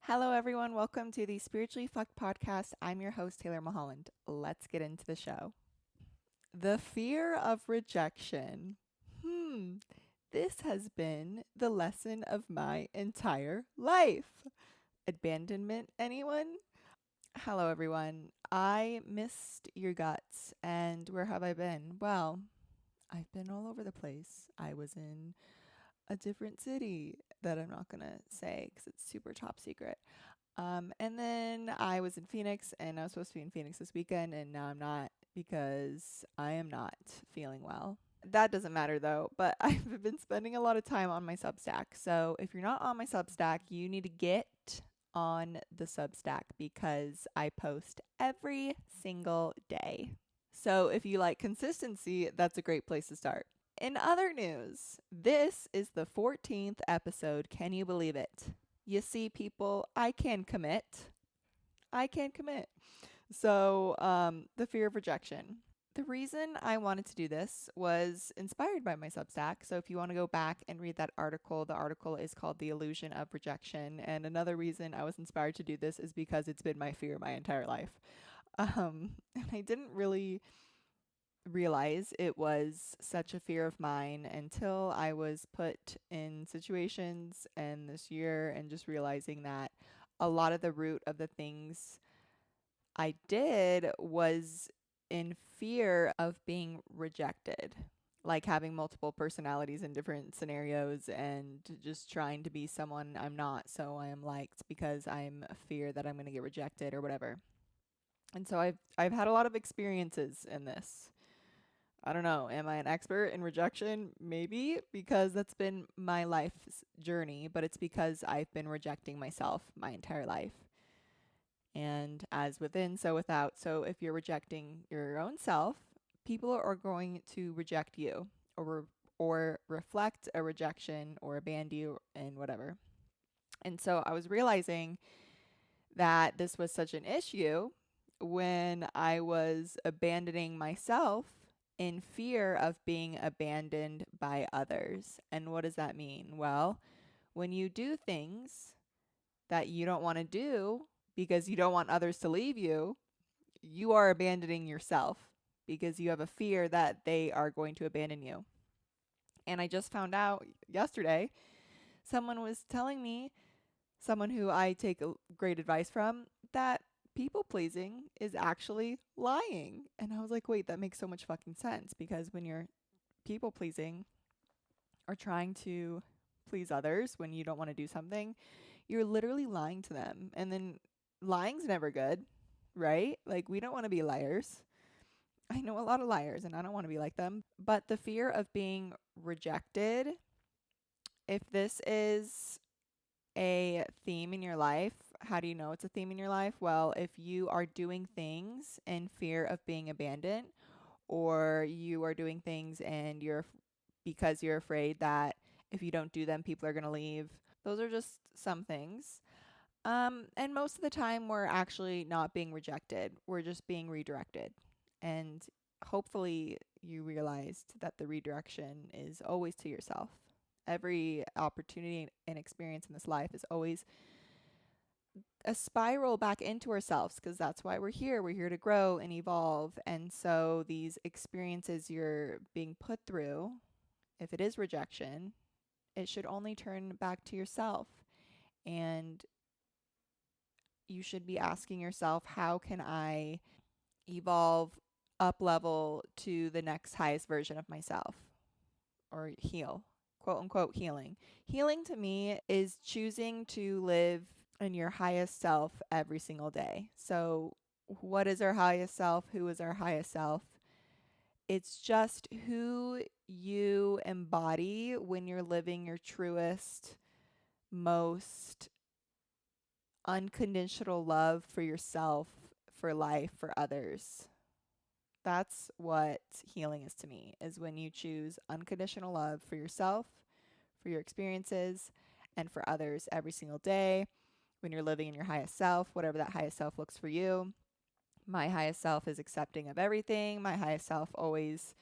Hello, everyone. Welcome to the Spiritually Fucked podcast. I'm your host, Taylor Mulholland. Let's get into the show. The fear of rejection. This has been the lesson of my entire life. Abandonment, anyone? Hello, everyone. I missed your guts. And where have I been? Well, I've been all over the place. I was in a different city that I'm not going to say because it's super top secret. And then I was in Phoenix and I was supposed to be in Phoenix this weekend, and now I'm not because I am not feeling well. That doesn't matter though, but I've been spending a lot of time on my Substack. So if you're not on my Substack, you need to get on the Substack because I post every single day. So if you like consistency, that's a great place to start. In other news, this is the 14th episode. Can you believe it? You see, people, I can commit. So, the fear of rejection. The reason I wanted to do this was inspired by my Substack. So, if you want to go back and read that article, the article is called The Illusion of Rejection. And another reason I was inspired to do this is because it's been my fear my entire life. And I didn't really realize it was such a fear of mine until I was put in situations and this year and just realizing that a lot of the root of the things I did was in fear of being rejected, like having multiple personalities in different scenarios and just trying to be someone I'm not, so I am liked because I'm fear that I'm going to get rejected or whatever. And so I've had a lot of experiences in this. I don't know. Am I an expert in rejection? Maybe, because that's been my life's journey, but it's because I've been rejecting myself my entire life. And as within, so without. So if you're rejecting your own self, people are going to reject you or reflect a rejection or abandon you and whatever. And so I was realizing that this was such an issue when I was abandoning myself in fear of being abandoned by others. And what does that mean? Well, when you do things that you don't want to do because you don't want others to leave you, you are abandoning yourself because you have a fear that they are going to abandon you. And I just found out yesterday, someone was telling me, someone who I take great advice from, that people pleasing is actually lying. And I was like, wait, that makes so much fucking sense, because when you're people pleasing or trying to please others when you don't want to do something, you're literally lying to them. And then lying's never good, right? Like, we don't want to be liars. I know a lot of liars and I don't want to be like them. But the fear of being rejected, if this is a theme in your life, how do you know it's a theme in your life? Well, if you are doing things in fear of being abandoned, or you are doing things and because you're afraid that if you don't do them, people are going to leave. Those are just some things. And most of the time, we're actually not being rejected. We're just being redirected. And hopefully, you realized that the redirection is always to yourself. Every opportunity and experience in this life is always a spiral back into ourselves, because that's why we're here. We're here to grow and evolve. And so these experiences you're being put through, if it is rejection, it should only turn back to yourself. And you should be asking yourself, how can I evolve, up level to the next highest version of myself, or heal, quote unquote healing. Healing to me is choosing to live in your highest self every single day. So, what is our highest self? Who is our highest self? It's just who you embody when you're living your truest, most unconditional love for yourself, for life, for others. That's what healing is to me, is when you choose unconditional love for yourself, for your experiences, and for others every single day. When you're living in your highest self, whatever that highest self looks for you. My highest self is accepting of everything. My highest self always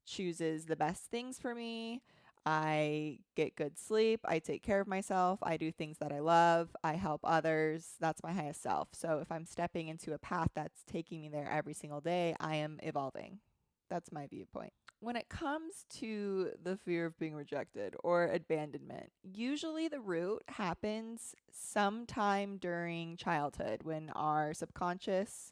chooses the best things for me. I get good sleep. I take care of myself. I do things that I love. I help others. That's my highest self. So if I'm stepping into a path that's taking me there every single day, I am evolving. That's my viewpoint. When it comes to the fear of being rejected or abandonment, usually the root happens sometime during childhood when our subconscious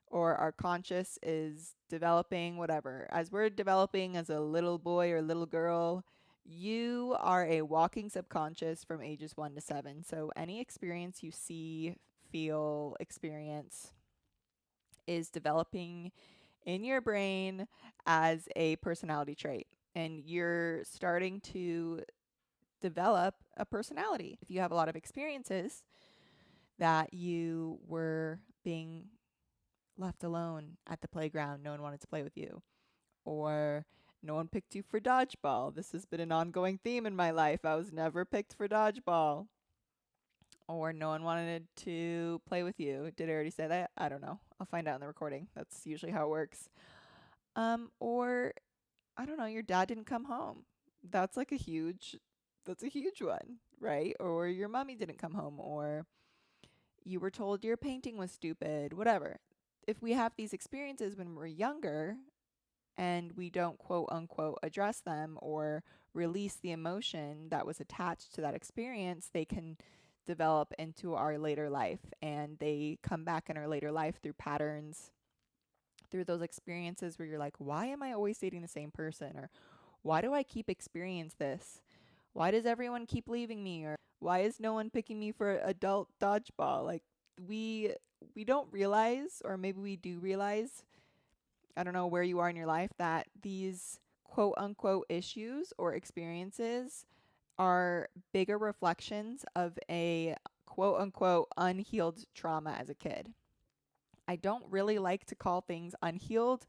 or our conscious is developing, whatever. As we're developing as a little boy or little girl, you are a walking subconscious from ages 1 to 7. So any experience you see, feel, experience is developing in your brain as a personality trait. And you're starting to develop a personality. If you have a lot of experiences that you were being left alone at the playground, no one wanted to play with you, or no one picked you for dodgeball. This has been an ongoing theme in my life. I was never picked for dodgeball. Or no one wanted to play with you. Did I already say that? I don't know. I'll find out in the recording. That's usually how it works. Or I don't know, your dad didn't come home. That's like that's a huge one, right? Or your mommy didn't come home, or you were told your painting was stupid, whatever. If we have these experiences when we're younger and we don't quote unquote address them or release the emotion that was attached to that experience, they can develop into our later life, and they come back in our later life through patterns, through those experiences where you're like, why am I always dating the same person? Or why do I keep experience this? Why does everyone keep leaving me? Or why is no one picking me for adult dodgeball? Like we we don't realize, or maybe we do realize, I don't know where you are in your life, that these quote unquote issues or experiences are bigger reflections of a quote unquote unhealed trauma as a kid. I don't really like to call things unhealed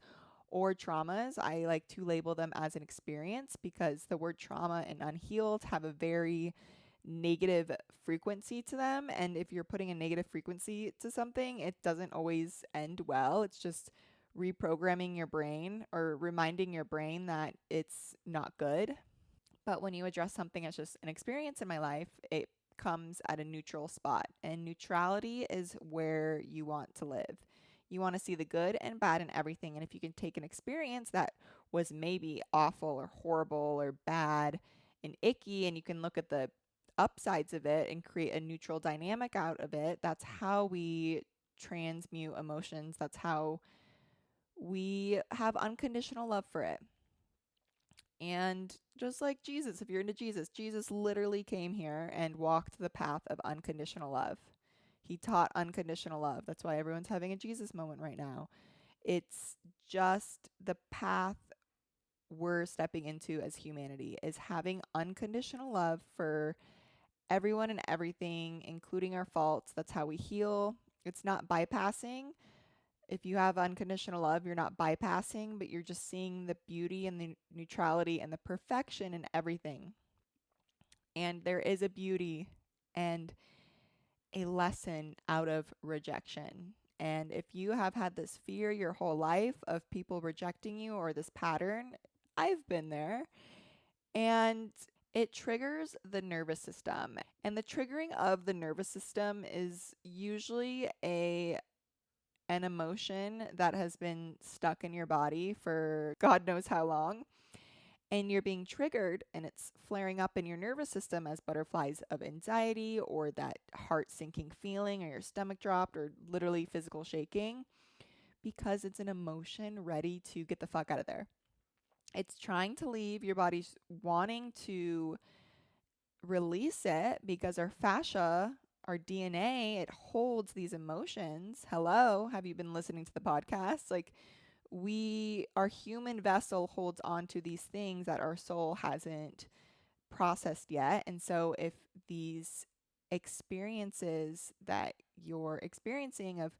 or traumas. I like to label them as an experience because the word trauma and unhealed have a very negative frequency to them. And if you're putting a negative frequency to something, it doesn't always end well. It's just reprogramming your brain or reminding your brain that it's not good. But when you address something as just an experience in my life, it comes at a neutral spot. And neutrality is where you want to live. You want to see the good and bad in everything. And if you can take an experience that was maybe awful or horrible or bad and icky, and you can look at the upsides of it and create a neutral dynamic out of it, that's how we transmute emotions. That's how we have unconditional love for it. And just like Jesus, if you're into Jesus, Jesus literally came here and walked the path of unconditional love. He taught unconditional love. That's why everyone's having a Jesus moment right now. It's just the path we're stepping into as humanity is having unconditional love for everyone and everything, including our faults. That's how we heal. It's not bypassing. If you have unconditional love, you're not bypassing, but you're just seeing the beauty and the neutrality and the perfection in everything. And there is a beauty and a lesson out of rejection. And if you have had this fear your whole life of people rejecting you or this pattern, I've been there. And it triggers the nervous system. And the triggering of the nervous system is usually an emotion that has been stuck in your body for God knows how long. And you're being triggered and it's flaring up in your nervous system as butterflies of anxiety or that heart sinking feeling or your stomach dropped or literally physical shaking because it's an emotion ready to get the fuck out of there. It's trying to leave. Your body's wanting to release it because our fascia, our DNA, it holds these emotions. Hello, have you been listening to the podcast? Like our human vessel holds on to these things that our soul hasn't processed yet. And so if these experiences that you're experiencing of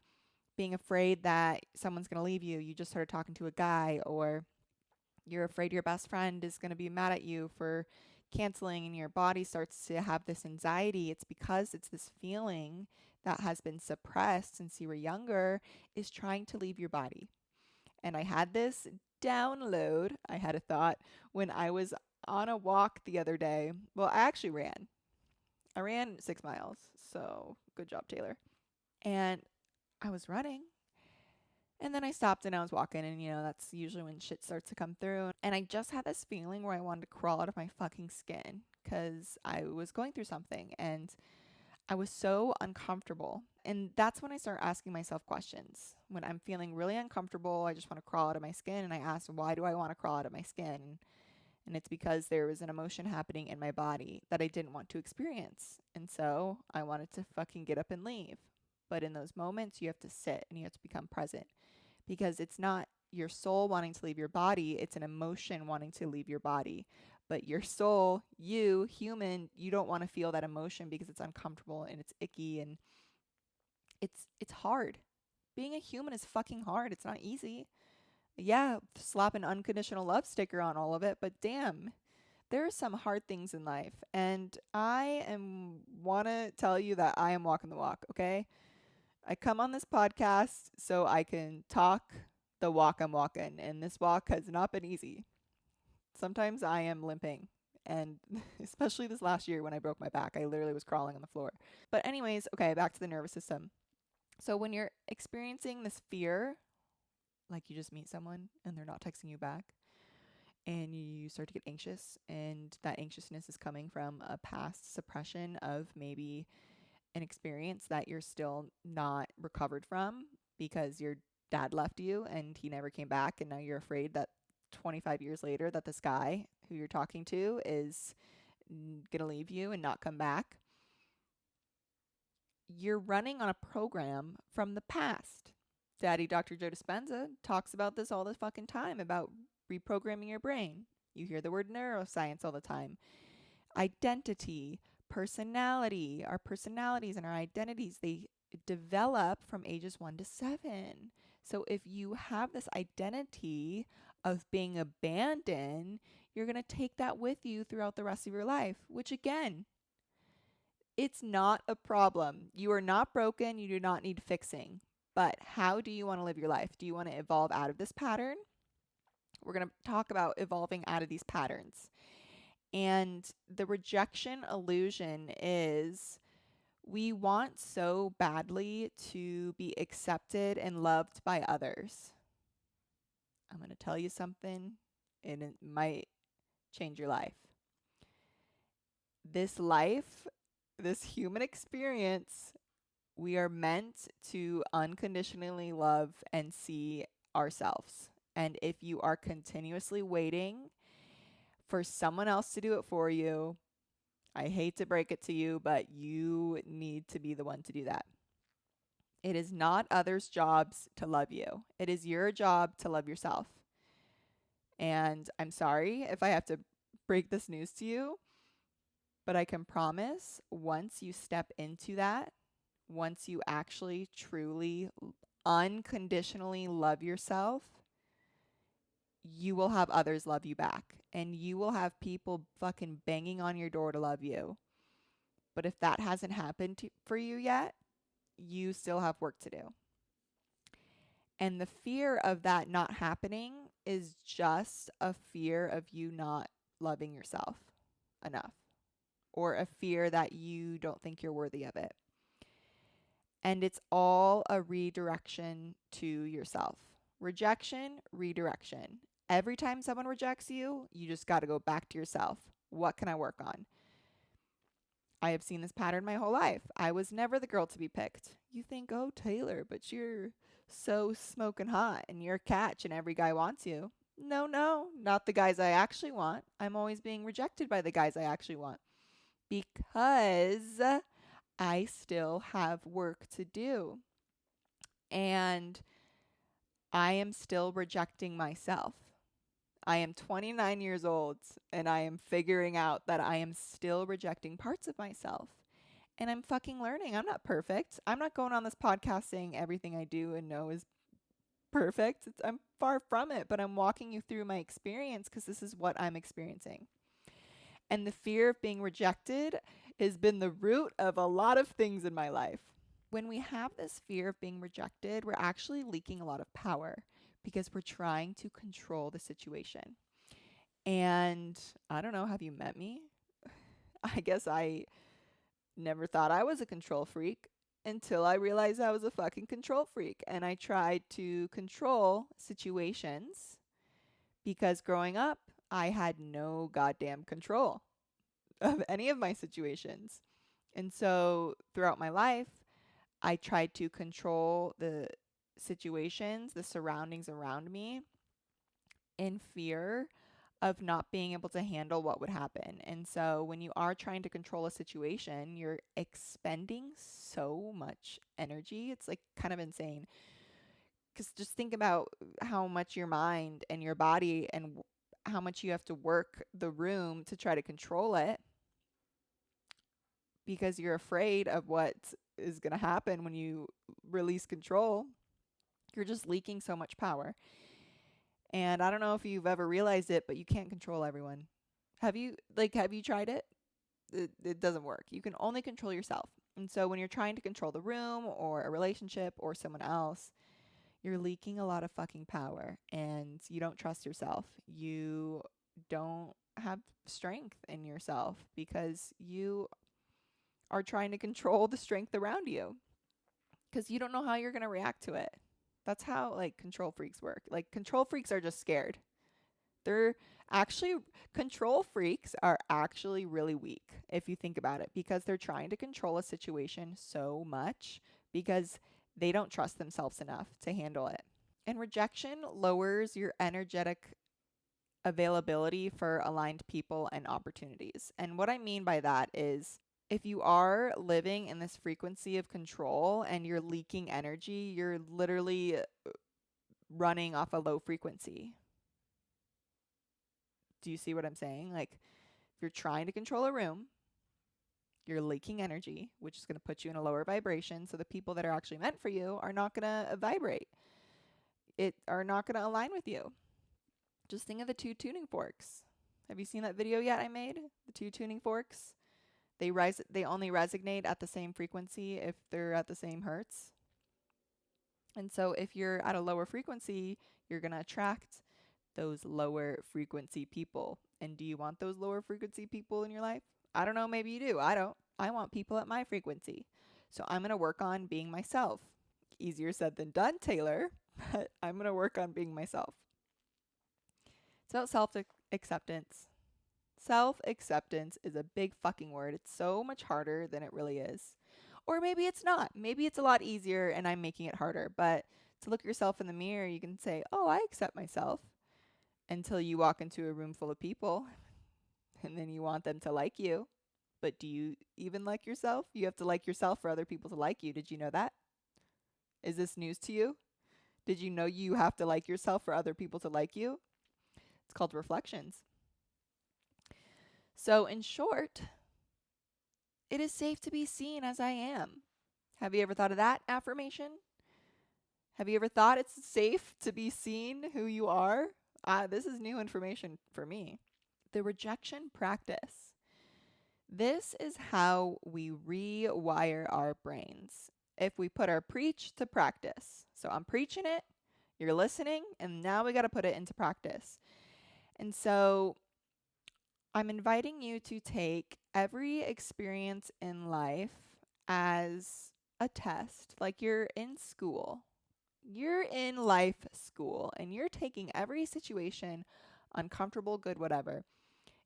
being afraid that someone's going to leave you, you just started talking to a guy, or you're afraid your best friend is going to be mad at you for canceling, and your body starts to have this anxiety, it's because it's this feeling that has been suppressed since you were younger is trying to leave your body. And I had this download, I had a thought when I was on a walk the other day. Well, I actually ran. I ran 6 miles. So good job, Taylor. And I was running. And then I stopped and I was walking. And, that's usually when shit starts to come through. And I just had this feeling where I wanted to crawl out of my fucking skin because I was going through something. And I was so uncomfortable. And that's when I start asking myself questions. When I'm feeling really uncomfortable, I just want to crawl out of my skin. And I ask, why do I want to crawl out of my skin? And it's because there was an emotion happening in my body that I didn't want to experience. And so I wanted to fucking get up and leave. But in those moments, you have to sit and you have to become present because it's not your soul wanting to leave your body, it's an emotion wanting to leave your body. But your soul, you, human, you don't want to feel that emotion because it's uncomfortable and it's icky and it's hard. Being a human is fucking hard. It's not easy. Yeah, slap an unconditional love sticker on all of it, but damn, there are some hard things in life. And I am want to tell you that I am walking the walk, okay? I come on this podcast so I can talk the walk I'm walking, and this walk has not been easy. Sometimes I am limping, and especially this last year when I broke my back, I literally was crawling on the floor. But anyways, okay, back to the nervous system. So when you're experiencing this fear, like you just meet someone and they're not texting you back, and you start to get anxious, and that anxiousness is coming from a past suppression of maybe an experience that you're still not recovered from because your dad left you and he never came back, and now you're afraid that 25 years later that this guy who you're talking to is gonna leave you and not come back. You're running on a program from the past. Daddy Dr. Joe Dispenza talks about this all the fucking time about reprogramming your brain. You hear the word neuroscience all the time. Identity, personality, our personalities and our identities, they develop from ages 1 to 7. So if you have this identity of being abandoned, you're going to take that with you throughout the rest of your life, which again, it's not a problem. You are not broken. You do not need fixing. But how do you want to live your life? Do you want to evolve out of this pattern? We're going to talk about evolving out of these patterns. And the rejection illusion is we want so badly to be accepted and loved by others. I'm going to tell you something, and it might change your life. This life, this human experience, we are meant to unconditionally love and see ourselves. And if you are continuously waiting for someone else to do it for you, I hate to break it to you, but you need to be the one to do that. It is not others' jobs to love you. It is your job to love yourself. And I'm sorry if I have to break this news to you, but I can promise once you step into that, once you actually truly unconditionally love yourself, you will have others love you back, and you will have people fucking banging on your door to love you. But if that hasn't happened for you yet, you still have work to do. And the fear of that not happening is just a fear of you not loving yourself enough, or a fear that you don't think you're worthy of it. And it's all a redirection to yourself. Rejection, redirection. Every time someone rejects you, you just got to go back to yourself. What can I work on? I have seen this pattern my whole life. I was never the girl to be picked. You think, oh, Taylor, but you're so smoking hot and you're a catch and every guy wants you. No, not the guys I actually want. I'm always being rejected by the guys I actually want because I still have work to do. And I am still rejecting myself. I am 29 years old and I am figuring out that I am still rejecting parts of myself. And I'm fucking learning. I'm not perfect. I'm not going on this podcast saying everything I do and know is perfect. I'm far from it, but I'm walking you through my experience because this is what I'm experiencing. And the fear of being rejected has been the root of a lot of things in my life. When we have this fear of being rejected, we're actually leaking a lot of power because we're trying to control the situation. And I don't know, have you met me? I guess I never thought I was a control freak until I realized I was a fucking control freak. And I tried to control situations because growing up, I had no goddamn control of any of my situations. And so throughout my life, I tried to control the situations, the surroundings around me in fear of not being able to handle what would happen. And so when you are trying to control a situation, you're expending so much energy. It's like kind of insane. Because just think about how much your mind and your body and how much you have to work the room to try to control it because you're afraid of what is going to happen when you release control. You're just leaking so much power. And I don't know if you've ever realized it, but you can't control everyone. Have you tried it? It doesn't work. You can only control yourself. And so when you're trying to control the room or a relationship or someone else, you're leaking a lot of fucking power and you don't trust yourself. You don't have strength in yourself because you are trying to control the strength around you because you don't know how you're going to react to it. That's how like control freaks work. Like control freaks are just scared. They're actually control freaks are actually really weak if you think about it because they're trying to control a situation so much because they don't trust themselves enough to handle it. And rejection lowers your energetic availability for aligned people and opportunities. And what I mean by that is if you are living in this frequency of control and you're leaking energy, you're literally running off a low frequency. Do you see what I'm saying? Like, if you're trying to control a room, you're leaking energy, which is going to put you in a lower vibration. So the people that are actually meant for you are not going to vibrate, are not going to align with you. Just think of the two tuning forks. Have you seen that video yet I made? The two tuning forks? They only resonate at the same frequency if they're at the same hertz. And so if you're at a lower frequency, you're going to attract those lower frequency people. And do you want those lower frequency people in your life? I don't know, maybe you do. I don't. I want people at my frequency. So I'm going to work on being myself. Easier said than done, Taylor, but I'm going to work on being myself. It's about self-acceptance. Self-acceptance is a big fucking word. It's so much harder than it really is. Or maybe it's not. Maybe it's a lot easier and I'm making it harder. But to look at yourself in the mirror, you can say, oh, I accept myself, until you walk into a room full of people and then you want them to like you. But do you even like yourself? You have to like yourself for other people to like you. Did you know that? Is this news to you? Did you know you have to like yourself for other people to like you? It's called reflections. So in short, it is safe to be seen as I am. Have you ever thought of that affirmation? Have you ever thought it's safe to be seen who you are? This is new information for me. The rejection practice. This is how we rewire our brains. If we put our preach to practice. So I'm preaching it, you're listening, and now we got to put it into practice. And so I'm inviting you to take every experience in life as a test, like you're in school. You're in life school and you're taking every situation, uncomfortable, good, whatever,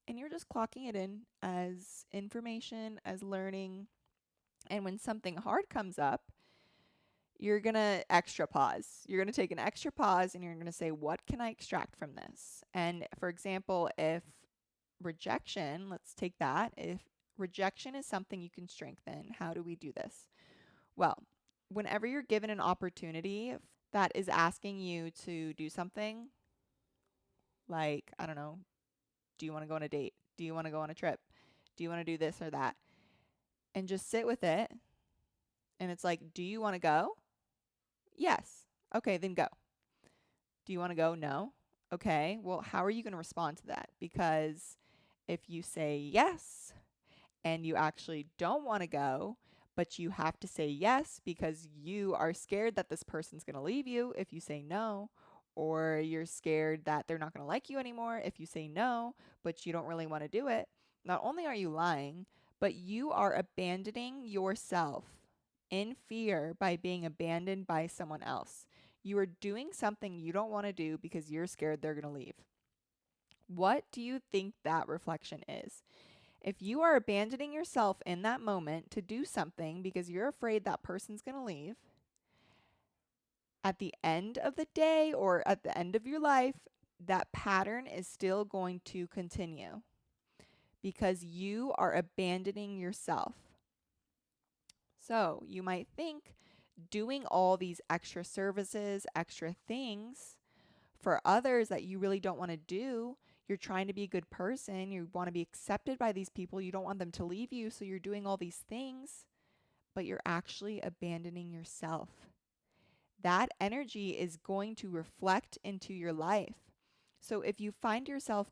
and you're just clocking it in as information, as learning. And when something hard comes up, you're going to extra pause. You're going to take an extra pause and you're going to say, what can I extract from this? And for example, if rejection, let's take that. If rejection is something you can strengthen, how do we do this? Well, whenever you're given an opportunity that is asking you to do something, like, I don't know, do you want to go on a date? Do you want to go on a trip? Do you want to do this or that? And just sit with it. And it's like, do you want to go? Yes. Okay, then go. Do you want to go? No. Okay, well, how are you going to respond to that? Because if you say yes and you actually don't want to go, but you have to say yes because you are scared that this person's going to leave you if you say no, or you're scared that they're not going to like you anymore if you say no, but you don't really want to do it, not only are you lying, but you are abandoning yourself in fear by being abandoned by someone else. You are doing something you don't want to do because you're scared they're going to leave. What do you think that reflection is? If you are abandoning yourself in that moment to do something because you're afraid that person's going to leave, at the end of the day or at the end of your life, that pattern is still going to continue because you are abandoning yourself. So you might think doing all these extra services, extra things for others that you really don't want to do. You're trying to be a good person. You want to be accepted by these people. You don't want them to leave you. So you're doing all these things, but you're actually abandoning yourself. That energy is going to reflect into your life. So if you find yourself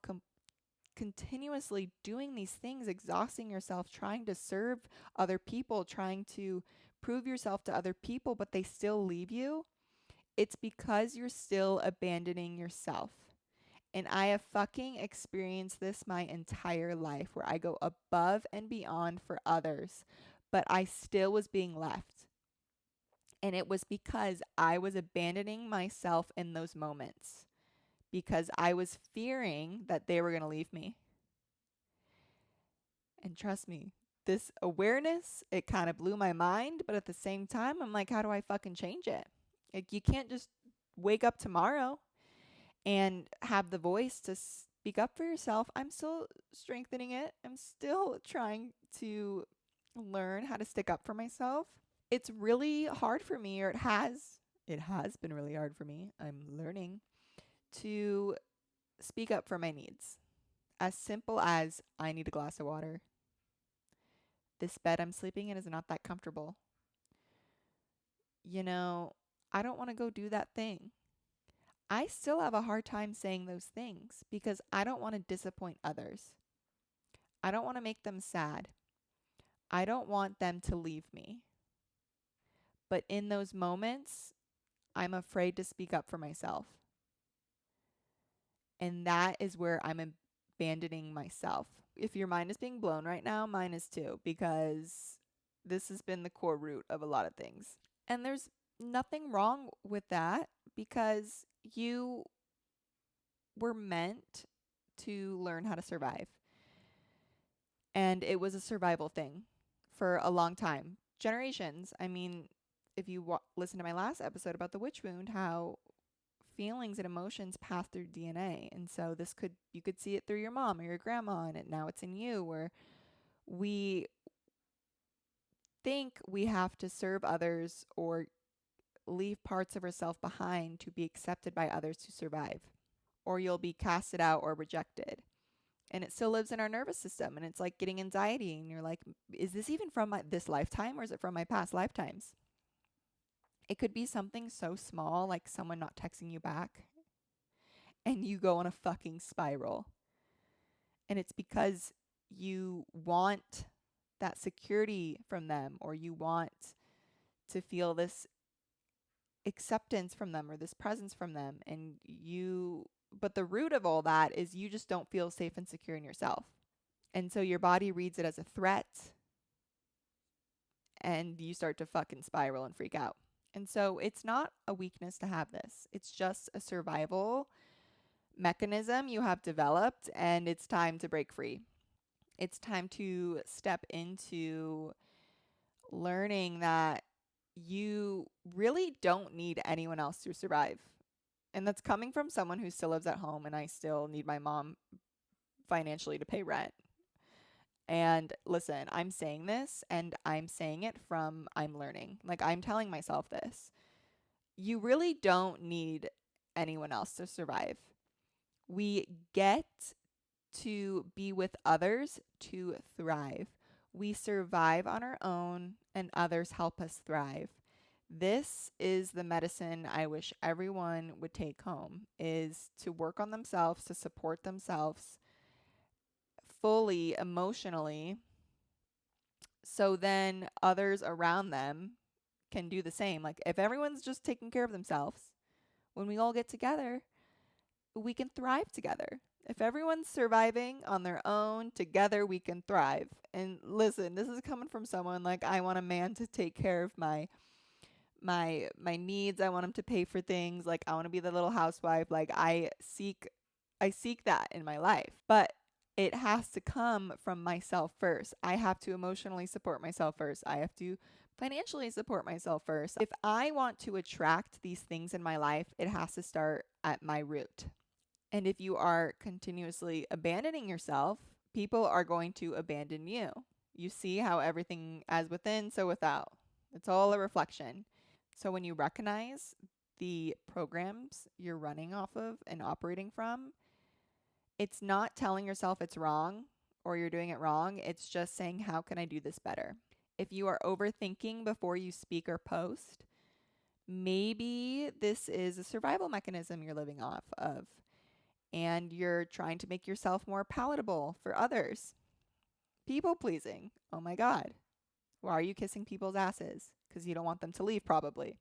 continuously doing these things, exhausting yourself, trying to serve other people, trying to prove yourself to other people, but they still leave you, it's because you're still abandoning yourself. And I have fucking experienced this my entire life where I go above and beyond for others, but I still was being left. And it was because I was abandoning myself in those moments because I was fearing that they were going to leave me. And trust me, this awareness, it kind of blew my mind. But at the same time, I'm like, how do I fucking change it? Like, you can't just wake up tomorrow and have the voice to speak up for yourself. I'm still strengthening it. I'm still trying to learn how to stick up for myself. It's really hard for me, or it has been really hard for me. I'm learning to speak up for my needs. As simple as I need a glass of water. This bed I'm sleeping in is not that comfortable. You know, I don't want to go do that thing. I still have a hard time saying those things because I don't want to disappoint others. I don't want to make them sad. I don't want them to leave me. But in those moments, I'm afraid to speak up for myself. And that is where I'm abandoning myself. If your mind is being blown right now, mine is too, because this has been the core root of a lot of things. And there's nothing wrong with that because you were meant to learn how to survive. And it was a survival thing for a long time. Generations. I mean, if you listen to my last episode about the witch wound, how feelings and emotions pass through DNA. And so you could see it through your mom or your grandma, and now it's in you, where we think we have to serve others or leave parts of ourselves behind to be accepted by others to survive, or you'll be casted out or rejected. And it still lives in our nervous system, and it's like getting anxiety, and you're like, is this even from this lifetime, or is it from my past lifetimes? It could be something so small, like someone not texting you back, and you go on a fucking spiral. And it's because you want that security from them, or you want to feel this acceptance from them or this presence from them. But the root of all that is you just don't feel safe and secure in yourself. And so your body reads it as a threat, and you start to fucking spiral and freak out. And so it's not a weakness to have this. It's just a survival mechanism you have developed, and it's time to break free. It's time to step into learning that you really don't need anyone else to survive. And that's coming from someone who still lives at home, and I still need my mom financially to pay rent. And listen, I'm saying this, and I'm saying it from I'm learning. Like, I'm telling myself this. You really don't need anyone else to survive. We get to be with others to thrive. We survive on our own, and others help us thrive. This is the medicine I wish everyone would take home, is to work on themselves, to support themselves fully emotionally, so then others around them can do the same. Like, if everyone's just taking care of themselves, when we all get together, we can thrive together. If everyone's surviving on their own, together we can thrive. And listen, this is coming from someone like I want a man to take care of my needs. I want him to pay for things. Like I want to be the little housewife. Like I seek that in my life. But it has to come from myself first. I have to emotionally support myself first. I have to financially support myself first. If I want to attract these things in my life, it has to start at my root. And if you are continuously abandoning yourself, people are going to abandon you. You see how everything as within, so without. It's all a reflection. So when you recognize the programs you're running off of and operating from, it's not telling yourself it's wrong or you're doing it wrong. It's just saying, how can I do this better? If you are overthinking before you speak or post, maybe this is a survival mechanism you're living off of and you're trying to make yourself more palatable for others. People pleasing. Oh my God. Why are you kissing people's asses? Because you don't want them to leave, probably.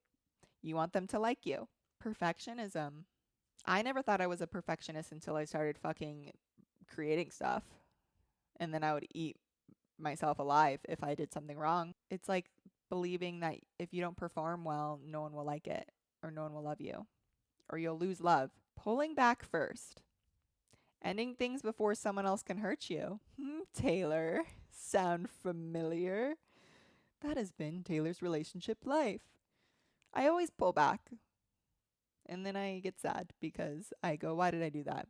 You want them to like you. Perfectionism. I never thought I was a perfectionist until I started fucking creating stuff. And then I would eat myself alive if I did something wrong. It's like believing that if you don't perform well, no one will like it, or no one will love you, or you'll lose love. Pulling back first. Ending things before someone else can hurt you. Taylor. Sound familiar? That has been Taylor's relationship life. I always pull back. And then I get sad because I go, why did I do that?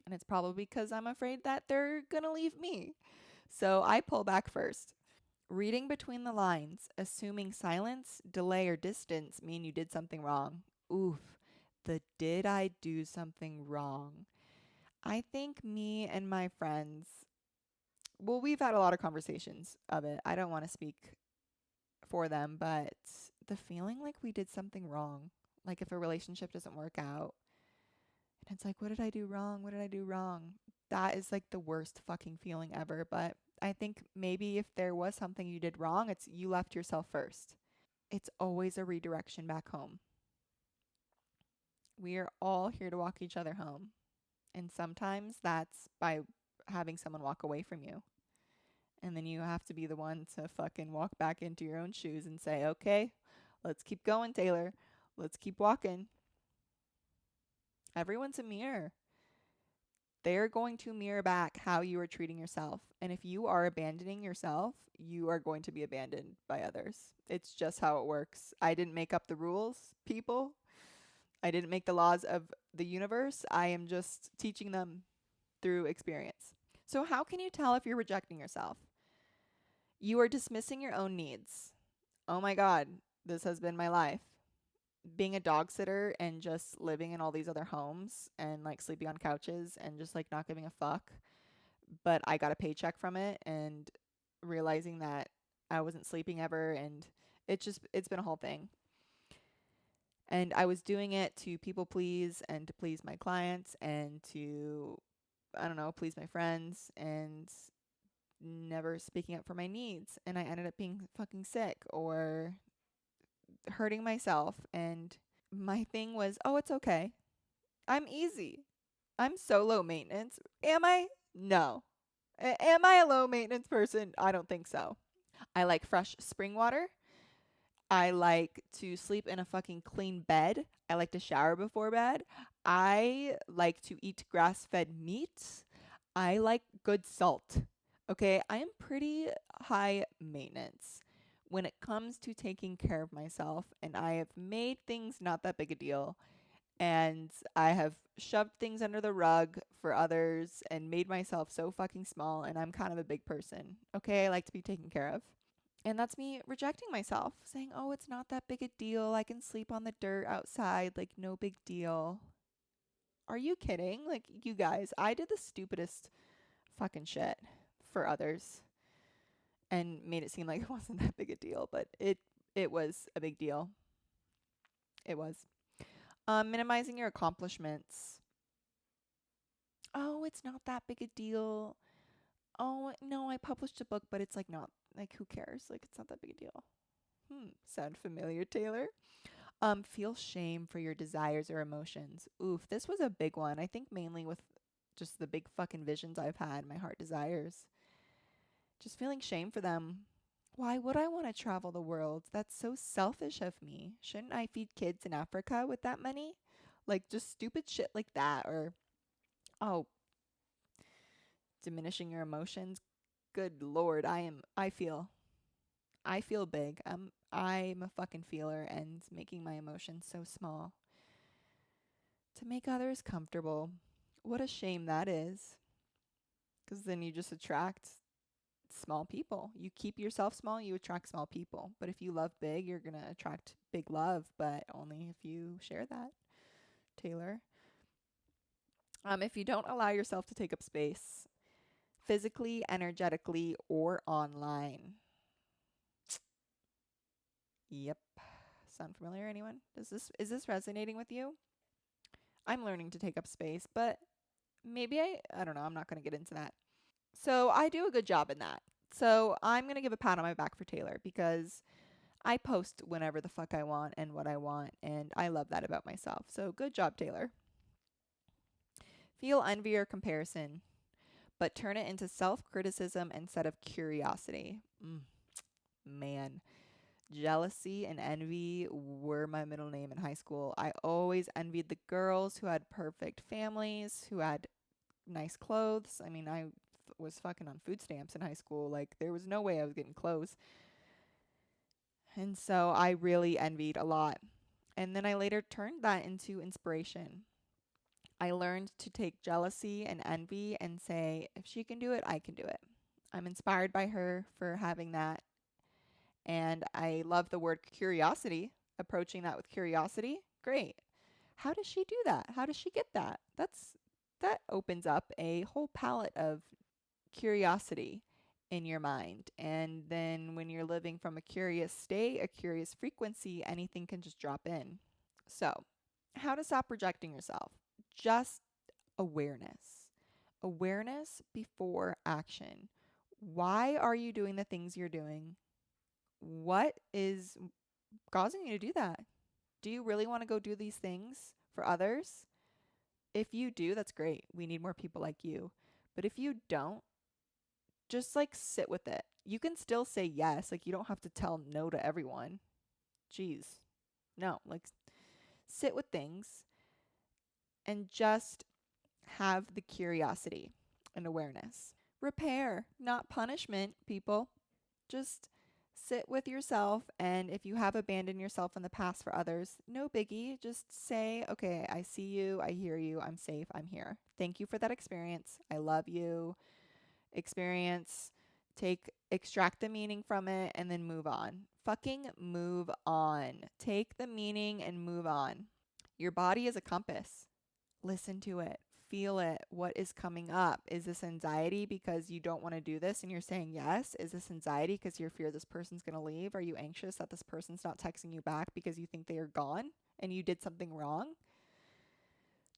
And it's probably because I'm afraid that they're going to leave me. So I pull back first. Reading between the lines, assuming silence, delay, or distance mean you did something wrong. Oof, the did I do something wrong? I think me and my friends, well, we've had a lot of conversations of it. I don't want to speak for them, but the feeling like we did something wrong, like if a relationship doesn't work out, and it's like, what did I do wrong? What did I do wrong? That is like the worst fucking feeling ever. But I think maybe if there was something you did wrong, it's you left yourself first. It's always a redirection back home. We are all here to walk each other home. And sometimes that's by having someone walk away from you. And then you have to be the one to fucking walk back into your own shoes and say, okay, let's keep going, Taylor. Let's keep walking. Everyone's a mirror. They're going to mirror back how you are treating yourself. And if you are abandoning yourself, you are going to be abandoned by others. It's just how it works. I didn't make up the rules, people. I didn't make the laws of the universe. I am just teaching them through experience. So how can you tell if you're rejecting yourself? You are dismissing your own needs. Oh my God, this has been my life. Being a dog sitter and just living in all these other homes and like sleeping on couches and just like not giving a fuck. But I got a paycheck from it and realizing that I wasn't sleeping ever, and it's been a whole thing. And I was doing it to people please and to please my clients and to, I don't know, please my friends, and never speaking up for my needs. And I ended up being fucking sick or hurting myself. And my thing was, oh, it's okay. I'm easy. I'm so low maintenance. Am I? No. Am I a low maintenance person? I don't think so. I like fresh spring water. I like to sleep in a fucking clean bed. I like to shower before bed. I like to eat grass-fed meat. I like good salt. Okay, I am pretty high maintenance when it comes to taking care of myself, and I have made things not that big a deal. And I have shoved things under the rug for others and made myself so fucking small, and I'm kind of a big person. Okay, I like to be taken care of. And that's me rejecting myself, saying, oh, it's not that big a deal. I can sleep on the dirt outside, like, no big deal. Are you kidding? Like, you guys, I did the stupidest fucking shit for others and made it seem like it wasn't that big a deal, but it was a big deal. It was. Minimizing your accomplishments. Oh, it's not that big a deal. Oh, no, I published a book, but it's like not, like, who cares? Like, it's not that big a deal. Sound familiar, Taylor? Feel shame for your desires or emotions. Oof, this was a big one. I think mainly with just the big fucking visions I've had, my heart desires. Just feeling shame for them. Why would I want to travel the world? That's so selfish of me. Shouldn't I feed kids in Africa with that money? Like just stupid shit like that. Or, oh, diminishing your emotions. Good lord, I feel big. I'm a fucking feeler and making my emotions so small to make others comfortable. What a shame that is. Because then you just attract small people. You keep yourself small, you attract small people. But if you love big, you're going to attract big love, but only if you share that, Taylor. If you don't allow yourself to take up space, physically, energetically, or online. Yep. Sound familiar, anyone? Is this resonating with you? I'm learning to take up space, but maybe I don't know, I'm not going to get into that. So, I do a good job in that. So, I'm going to give a pat on my back for Taylor because I post whenever the fuck I want and what I want, and I love that about myself. So, good job, Taylor. Feel envy or comparison, but turn it into self-criticism instead of curiosity. Man, jealousy and envy were my middle name in high school. I always envied the girls who had perfect families, who had nice clothes. I mean, was fucking on food stamps in high school. Like, there was no way I was getting clothes. And so I really envied a lot. And then I later turned that into inspiration. I learned to take jealousy and envy and say, if she can do it, I can do it. I'm inspired by her for having that. And I love the word curiosity, approaching that with curiosity. Great. How does she do that? How does she get that? That opens up a whole palette of curiosity in your mind. And then when you're living from a curious state, a curious frequency, anything can just drop in. So, how to stop rejecting yourself? Just awareness. Awareness before action. Why are you doing the things you're doing? What is causing you to do that? Do you really want to go do these things for others? If you do, that's great. We need more people like you. But if you don't, just like sit with it. You can still say yes. Like, you don't have to tell no to everyone. Jeez. No, like, sit with things and just have the curiosity and awareness. Repair, not punishment, people. Just sit with yourself. And if you have abandoned yourself in the past for others, no biggie. Just say, okay, I see you. I hear you. I'm safe. I'm here. Thank you for that experience. I love you. Experience. Extract the meaning from it and then move on. Fucking move on. Take the meaning and move on. Your body is a compass. Listen to it. Feel it. What is coming up? Is this anxiety because you don't want to do this and you're saying yes? Is this anxiety because you fear this person's going to leave? Are you anxious that this person's not texting you back because you think they are gone and you did something wrong?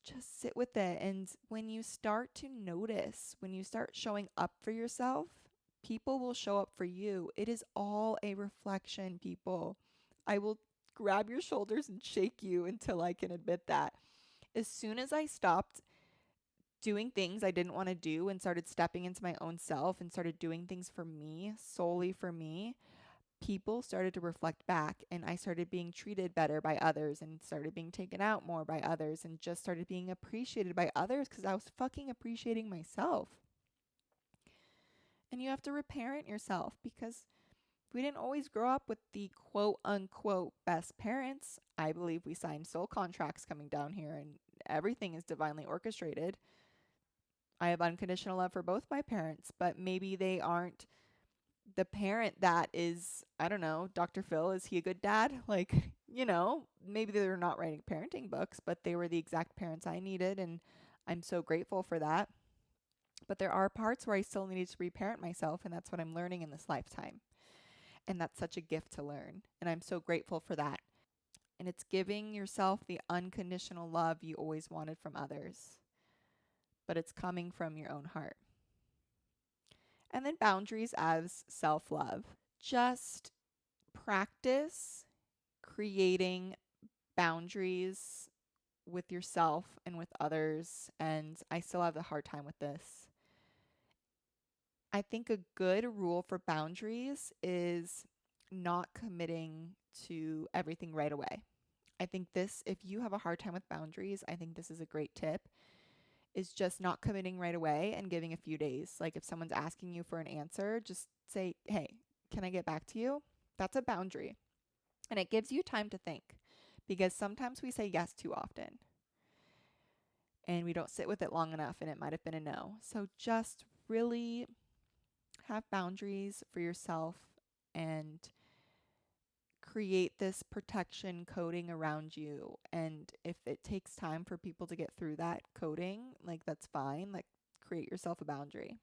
Just sit with it. And when you start to notice, when you start showing up for yourself, people will show up for you. It is all a reflection, people. I will grab your shoulders and shake you until I can admit that. As soon as I stopped doing things I didn't want to do and started stepping into my own self and started doing things for me, solely for me, people started to reflect back and I started being treated better by others and started being taken out more by others and just started being appreciated by others because I was fucking appreciating myself. And you have to reparent yourself because we didn't always grow up with the quote unquote best parents. I believe we signed soul contracts coming down here and everything is divinely orchestrated. I have unconditional love for both my parents, but maybe they aren't the parent that is, I don't know, Dr. Phil, is he a good dad? Like, maybe they're not writing parenting books, but they were the exact parents I needed, and I'm so grateful for that. But there are parts where I still needed to reparent myself, and that's what I'm learning in this lifetime. And that's such a gift to learn, and I'm so grateful for that. And it's giving yourself the unconditional love you always wanted from others, but it's coming from your own heart. And then boundaries as self-love. Just practice creating boundaries with yourself and with others, and I still have a hard time with this. I think a good rule for boundaries is not committing to everything right away. I think this, if you have a hard time with boundaries, I think this is a great tip, is just not committing right away and giving a few days. Like if someone's asking you for an answer, just say, hey, can I get back to you? That's a boundary. And it gives you time to think because sometimes we say yes too often and we don't sit with it long enough and it might have been a no. So just really have boundaries for yourself and create this protection coating around you. And if it takes time for people to get through that coating, like that's fine. Like create yourself a boundary.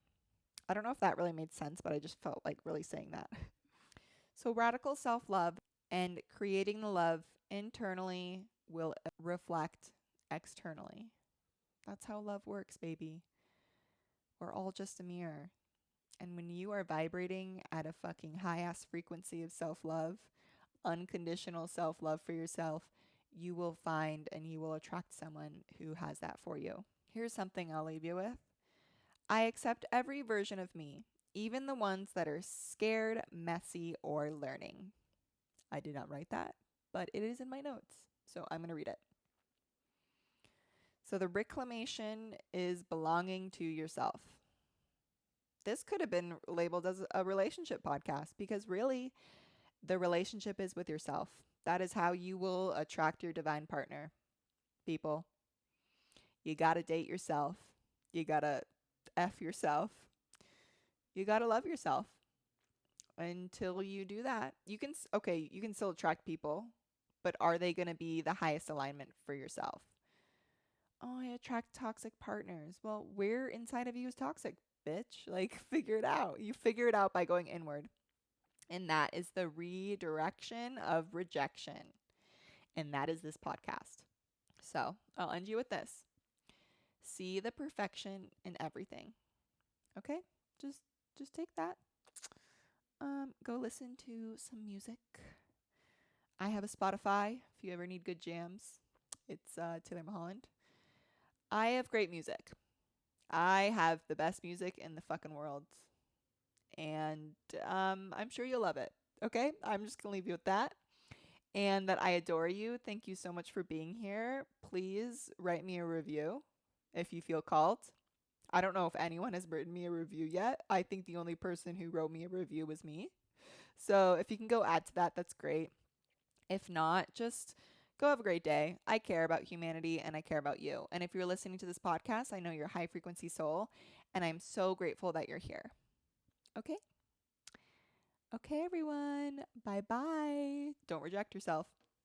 I don't know if that really made sense, but I just felt like really saying that. So radical self-love and creating the love internally will reflect externally. That's how love works, baby. We're all just a mirror. And when you are vibrating at a fucking high ass frequency of self love, unconditional self love for yourself, you will find and you will attract someone who has that for you. Here's something I'll leave you with. I accept every version of me, even the ones that are scared, messy, or learning. I did not write that, but it is in my notes. So I'm going to read it. So the reclamation is belonging to yourself. This could have been labeled as a relationship podcast because really the relationship is with yourself. That is how you will attract your divine partner. People, you got to date yourself. You got to F yourself. You got to love yourself. Until you do that, you can still attract people, but are they going to be the highest alignment for yourself? Oh, I attract toxic partners. Well, where inside of you is toxic, bitch? Like, figure it out. You figure it out by going inward. And that is the redirection of rejection. And that is this podcast. So I'll end you with this. See the perfection in everything. Okay? Just take that. Go listen to some music. I have a Spotify if you ever need good jams. It's Taylor Mulholland. I have great music. I have the best music in the fucking world. And I'm sure you'll love it. Okay? I'm just going to leave you with that. And that I adore you. Thank you so much for being here. Please write me a review if you feel called. I don't know if anyone has written me a review yet. I think the only person who wrote me a review was me. So if you can go add to that, that's great. If not, just go have a great day. I care about humanity and I care about you. And if you're listening to this podcast, I know you're a high frequency soul. And I'm so grateful that you're here. Okay? Okay, everyone. Bye bye. Don't reject yourself.